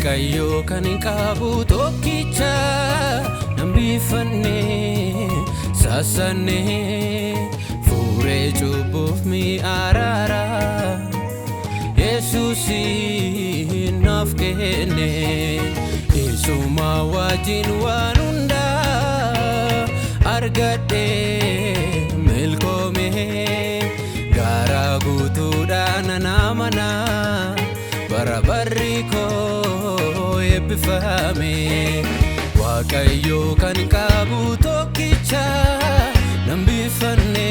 Waaqayyo kan hin qabu tokkicha nambifanne sasanne furee cubbuuf mi'aarara Yesuusi naaf kenne Isuma wajjin waan hunda argadhe milkoome gara guutuudhaan namana barabarri koo eebbifame Waaqayyo kan qabu tokkicha nambifanne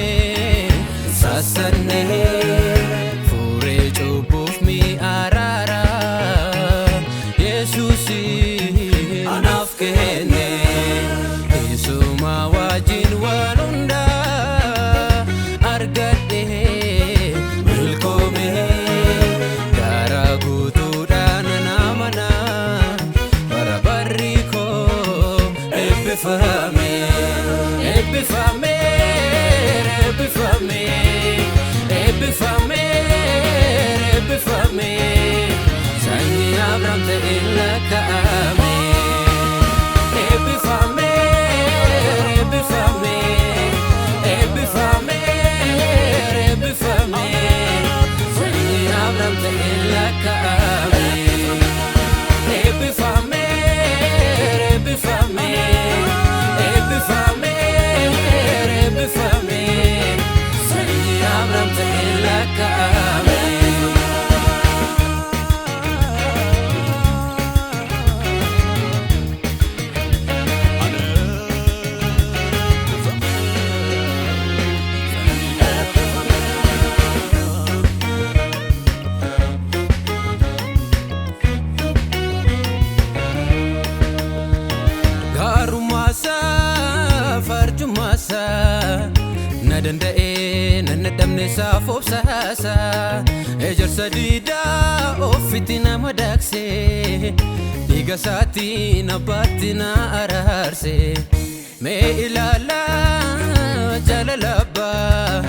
sasanne furee cubbuuf mi'aarara Yesuusi naaf kenne Isuma wajjin waan hunda argadhe milkoome gara guutuudhaan namana barabarri koo eebbifame eebbifame eebbifame eebbifame eebbifame sanyii Abrahaam ta'e lakkaa'ame eebbifame eebbifame eebbifame eebbifame sanyii Abrahaam ta'e lakkaa'ame eebbifame eebbifame eebbifame eebbifame sanyii Abrahaam ta'e lakkaa'ame na danda'e nan dhabne saafoof saasa ejersa diidaa ofitti nama daakse dhiiga isaatiin abbaatti na araarse mee ilaalaa jaalala abbaa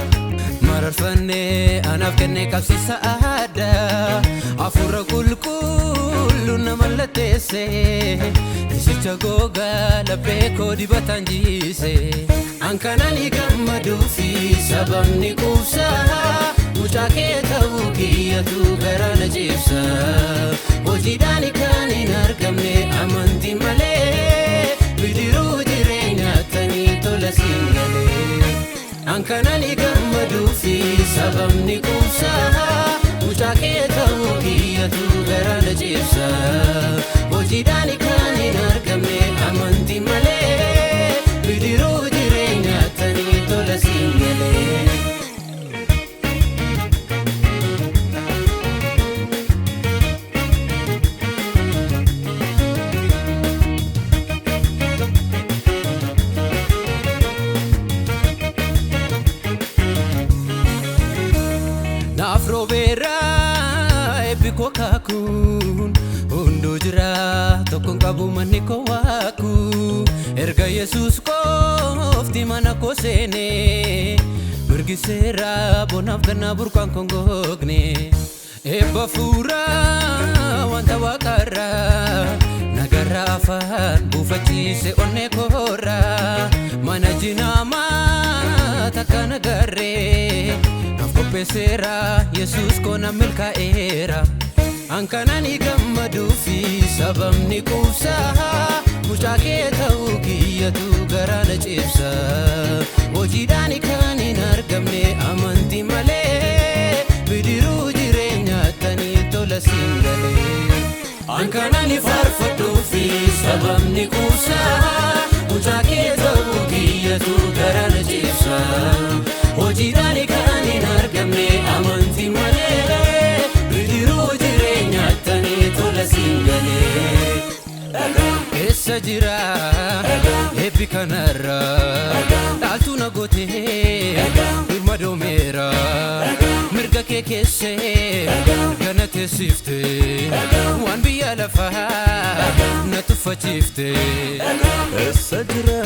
mararfanne anaaf kenne qabsiisa aadaa hafuura qulqulluu na mallatteesse isicha gogaa laphee koo dibataan jiise Ankanani gammaduufi sababni quubsaa mucaa kee ta'uu kiyyatu garana ciibsa hojiidhaan kan hin argamne amantii malee bidiruu jireenyaatanii tola siin galee Ankanani gammaduufi sababni quubsaa mucaa kee ta'uu kiyyatu garana ciibsa hojiidhaan kan hin argamne amantii malee bidiruu jireenyaatanii tola siin galee naaf roobeeraa eebbi koo kaakuun hunduu jira tokkoon qabu manni koo waaku erga Yesuus koofti mana koo seene mirgiseera bonaaf gannaa burqaan koo gogne eebba fuuraa wanta waaqarraa nagarraa afaan buufachiise onnee koorraa mana jinaamaa takka nagarree naaf qopheesseera Yesuus koo na milkaa'eera Ankanani gammaduufi sababni quubsaa mucaa kee ta'uu kiyyatu garana ciibsa hojiidhaan kan hin argamne amantii malee bidiruu jireenyaatanii tola siin galee Ankanani faarfadhuufi sababni quubsaa mucaa kee ta'uu kiyyatu garana ciibsa hojiidhaan kan hin argamne amantii malee bidiruu jireenyaatanii tola siin galee Eessa jira eebbi kanarraa dhaaltu na gootee ilma doomeera mirga kee keessee gana teessifte waan biyya lafaa na tuffachiifte Eessa jira